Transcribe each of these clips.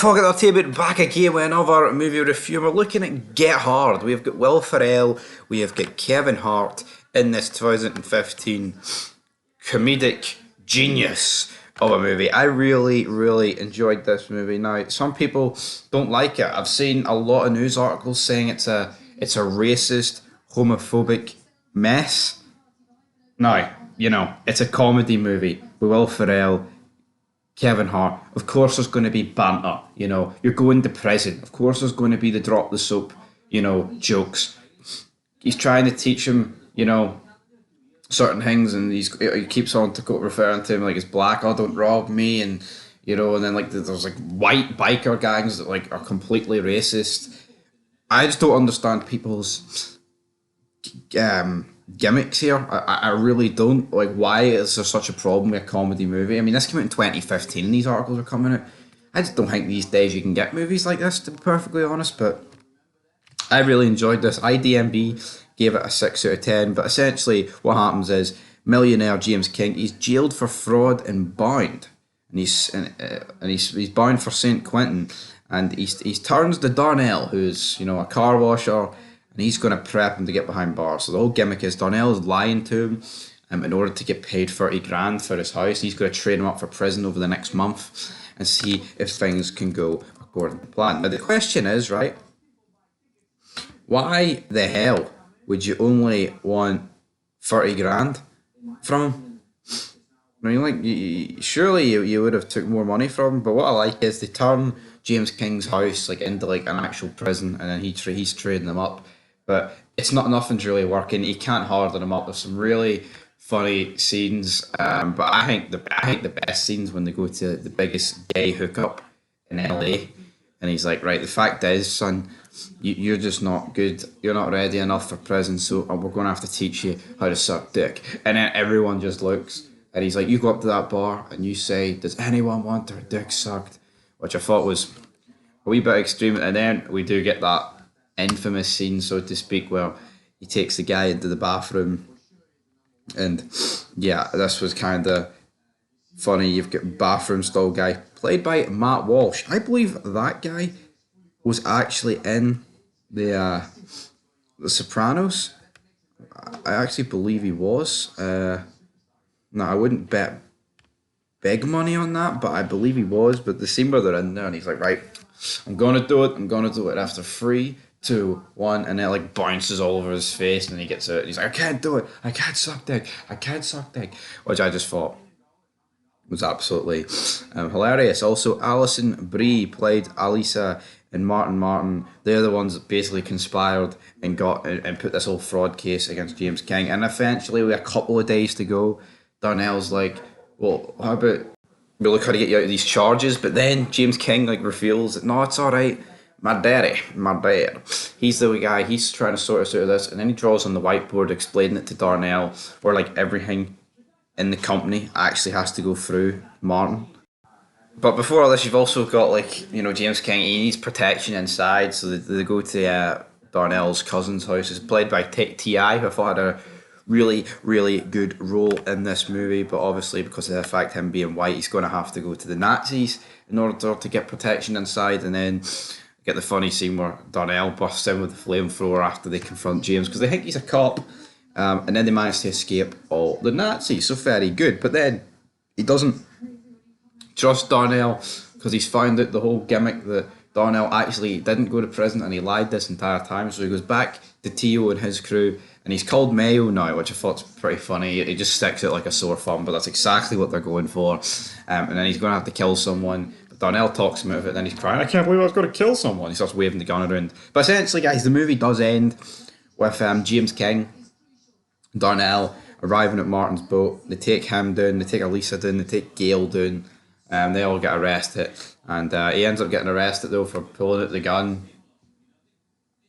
Fuck it, I'll tell you about back again with another movie review. We're looking at Get Hard. We've got Will Ferrell, we have got Kevin Hart in this 2015 comedic genius of a movie. I really enjoyed this movie. Now, some people don't like it. I've seen a lot of news articles saying it's a racist, homophobic mess. Now, it's a comedy movie with Will Ferrell, Kevin Hart. Of course there's going to be banter, you're going to prison. Of course there's going to be the drop the soap, jokes. He's trying to teach him, certain things, and he keeps on referring to him like it's black, oh don't rob me, and and then like there's like white biker gangs that like are completely racist. I just don't understand people's gimmicks here. I really don't. Like, why is there such a problem with a comedy movie? I mean, this came out in 2015 and these articles are coming out. I just don't think these days you can get movies like this, to be perfectly honest, but I really enjoyed this. IDMB gave it a 6 out of 10, but essentially what happens is millionaire James King, he's jailed for fraud and bound, and he's bound for San Quentin, and he turns to Darnell, who's a car washer, and he's going to prep him to get behind bars. So the whole gimmick is Darnell is lying to him in order to get paid 30 grand for his house. He's going to train him up for prison over the next month and see if things can go according to plan. Now the question is, right, why the hell would you only want 30 grand from him? I mean, like, surely you would have took more money from him, but what I like is they turn James King's house like into like an actual prison, and then he's trading them up. But nothing's really working. He can't harden them up. There's some really funny scenes, but I think the best scenes when they go to the biggest gay hookup in LA, and he's like, right, the fact is, son, you're just not good. You're not ready enough for prison, so we're going to have to teach you how to suck dick. And then everyone just looks, and he's like, you go up to that bar and you say, does anyone want their dick sucked? Which I thought was a wee bit extreme, and then we do get that infamous scene, so to speak, where he takes the guy into the bathroom, and yeah, this was kind of funny. You've got bathroom stall guy played by Matt Walsh. I believe that guy was actually in the Sopranos. I actually believe he was. No, I wouldn't bet big money on that, but I believe he was. But the scene where they're in there and he's like, right, I'm gonna do it after 3, 2, 1, and it like bounces all over his face, and then he gets out and he's like, I can't do it, I can't suck dick, which I just thought was absolutely hilarious. Also, Alison Brie played Alisa, and Martin. They're the ones that basically conspired and put this whole fraud case against James King, and eventually with a couple of days to go, Darnell's like, well, how about we look how to get you out of these charges? But then James King like reveals that no, it's all right. My dad, he's the guy, he's trying to sort us out of this, and then he draws on the whiteboard explaining it to Darnell, where like everything in the company actually has to go through Martin. But before all this, you've also got like, James King, he needs protection inside, so they go to Darnell's cousin's house. It's played by T.I., who I thought had a really good role in this movie, but obviously because of the fact him being white, he's going to have to go to the Nazis in order to get protection inside, and then get the funny scene where Darnell busts in with the flamethrower after they confront James because they think he's a cop, and then they manage to escape all the Nazis. So very good, but then he doesn't trust Darnell because he's found out the whole gimmick that Darnell actually didn't go to prison and he lied this entire time. So he goes back to Tio and his crew, and he's called Mayo now, which I thought's pretty funny. He just sticks out like a sore thumb, but that's exactly what they're going for. And then he's going to have to kill someone. Darnell talks him out of it, then he's crying, I can't believe I was going to kill someone. He starts waving the gun around. But essentially, guys, the movie does end with James King, Darnell arriving at Martin's boat. They take him down, they take Elisa down, they take Gail down, they all get arrested. And he ends up getting arrested, though, for pulling out the gun.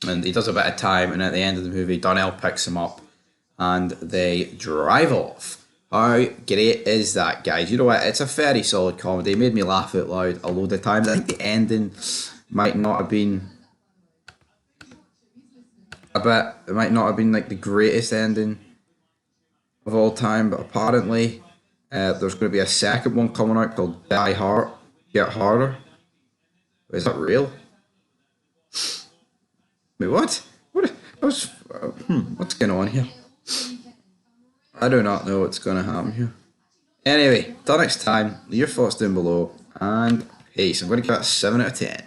And he does a bit of time, and at the end of the movie, Darnell picks him up, and they drive off. How great is that, guys? You know what? It's a very solid comedy. It made me laugh out loud a load of times. I think the ending might not have been like the greatest ending of all time, but apparently there's going to be a second one coming out called Die Hard, Get Harder, Wait, is that real? Wait, what? What? What's going on here? I do not know what's going to happen here. Anyway, till next time, leave your thoughts down below, and peace. I'm going to give that a 7 out of 10.